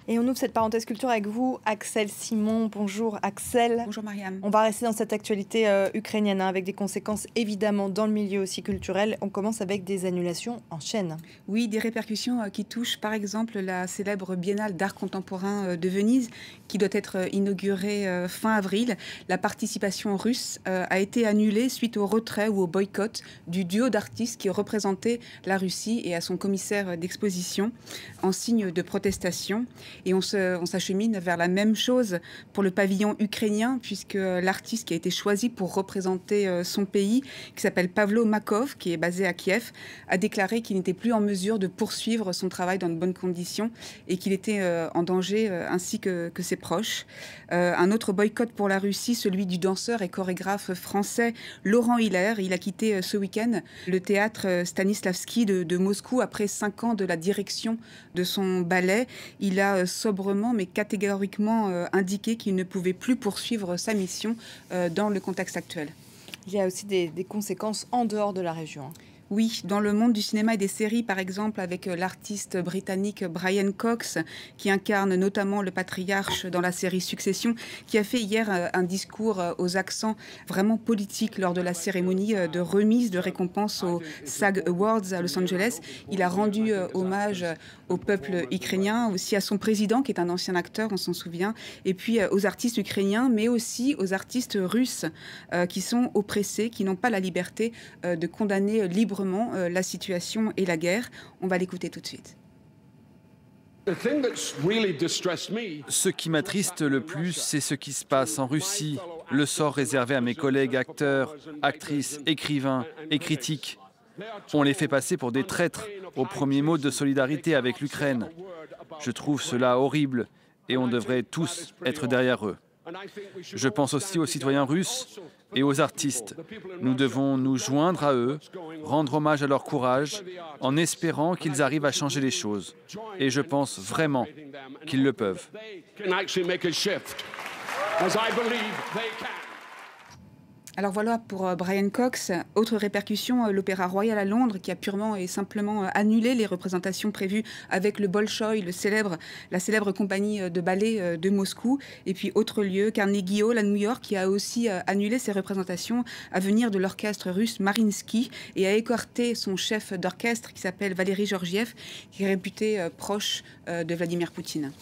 Et on ouvre cette parenthèse culture avec vous, Axel Simon. Bonjour Axel. Bonjour Marianne. On va rester dans cette actualité ukrainienne avec des conséquences évidemment dans le milieu aussi culturel. On commence avec des annulations en chaîne. Oui, des répercussions qui touchent par exemple la célèbre Biennale d'art contemporain de Venise qui doit être inaugurée fin avril. La participation russe a été annulée suite au retrait ou au boycott du duo d'artistes qui représentait la Russie et à son commissaire d'exposition en signe de protestation. Et on s'achemine vers la même chose pour le pavillon ukrainien, puisque l'artiste qui a été choisi pour représenter son pays, qui s'appelle Pavlo Makov, qui est basé à Kiev, a déclaré qu'il n'était plus en mesure de poursuivre son travail dans de bonnes conditions et qu'il était en danger, ainsi que ses proches. Un autre boycott pour la Russie, celui du danseur et chorégraphe français Laurent Hiller. Il a quitté ce week-end le théâtre Stanislavski de Moscou après 5 ans de la direction de son ballet. Il a sobrement mais catégoriquement indiqué qu'il ne pouvait plus poursuivre sa mission dans le contexte actuel. Il y a aussi des conséquences en dehors de la région. Oui, dans le monde du cinéma et des séries, par exemple, avec l'artiste britannique Brian Cox, qui incarne notamment le patriarche dans la série Succession, qui a fait hier un discours aux accents vraiment politiques lors de la cérémonie de remise de récompense aux SAG Awards à Los Angeles. Il a rendu hommage au peuple ukrainien, aussi à son président, qui est un ancien acteur, on s'en souvient, et puis aux artistes ukrainiens, mais aussi aux artistes russes qui sont oppressés, qui n'ont pas la liberté de condamner librement la situation et la guerre. On va l'écouter tout de suite. Ce qui m'attriste le plus, c'est ce qui se passe en Russie, le sort réservé à mes collègues acteurs, actrices, écrivains et critiques. On les fait passer pour des traîtres aux premiers mots de solidarité avec l'Ukraine. Je trouve cela horrible et on devrait tous être derrière eux. Je pense aussi aux citoyens russes et aux artistes. Nous devons nous joindre à eux, rendre hommage à leur courage, en espérant qu'ils arrivent à changer les choses. Et je pense vraiment qu'ils le peuvent. Alors voilà pour Brian Cox. Autre répercussion, l'Opéra Royal à Londres qui a purement et simplement annulé les représentations prévues avec le Bolchoï, la célèbre compagnie de ballet de Moscou. Et puis autre lieu, Carnegie Hall à New York qui a aussi annulé ses représentations à venir de l'orchestre russe Mariinsky et a écarté son chef d'orchestre qui s'appelle Valéry Georgiev, qui est réputé proche de Vladimir Poutine.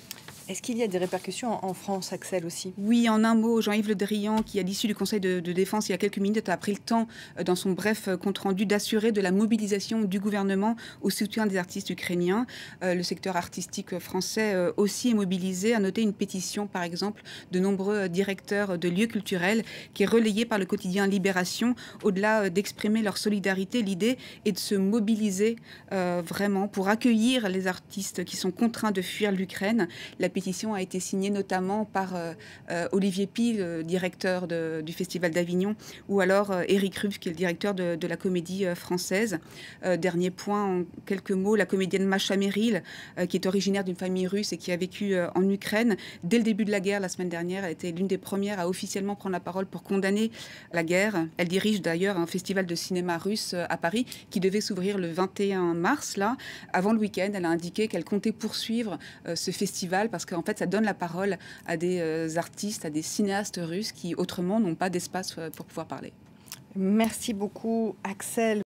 Est-ce qu'il y a des répercussions en France, Axel, aussi? Oui, en un mot, Jean-Yves Le Drian, qui à l'issue du Conseil de défense il y a quelques minutes, a pris le temps, dans son bref compte-rendu, d'assurer de la mobilisation du gouvernement au soutien des artistes ukrainiens. Le secteur artistique français aussi est mobilisé. À noter une pétition, par exemple, de nombreux directeurs de lieux culturels, qui est relayée par le quotidien Libération. Au-delà d'exprimer leur solidarité, l'idée est de se mobiliser vraiment pour accueillir les artistes qui sont contraints de fuir l'Ukraine. La pétition a été signée notamment par Olivier Py, le directeur du Festival d'Avignon, ou alors Éric Ruf, qui est le directeur de la Comédie Française. Dernier point, en quelques mots, la comédienne Masha Merrill, qui est originaire d'une famille russe et qui a vécu en Ukraine. Dès le début de la guerre, la semaine dernière, elle était l'une des premières à officiellement prendre la parole pour condamner la guerre. Elle dirige d'ailleurs un festival de cinéma russe à Paris qui devait s'ouvrir le 21 mars. Là, avant le week-end, elle a indiqué qu'elle comptait poursuivre ce festival parce qu'en fait, ça donne la parole à des artistes, à des cinéastes russes qui, autrement, n'ont pas d'espace pour pouvoir parler. Merci beaucoup, Axel.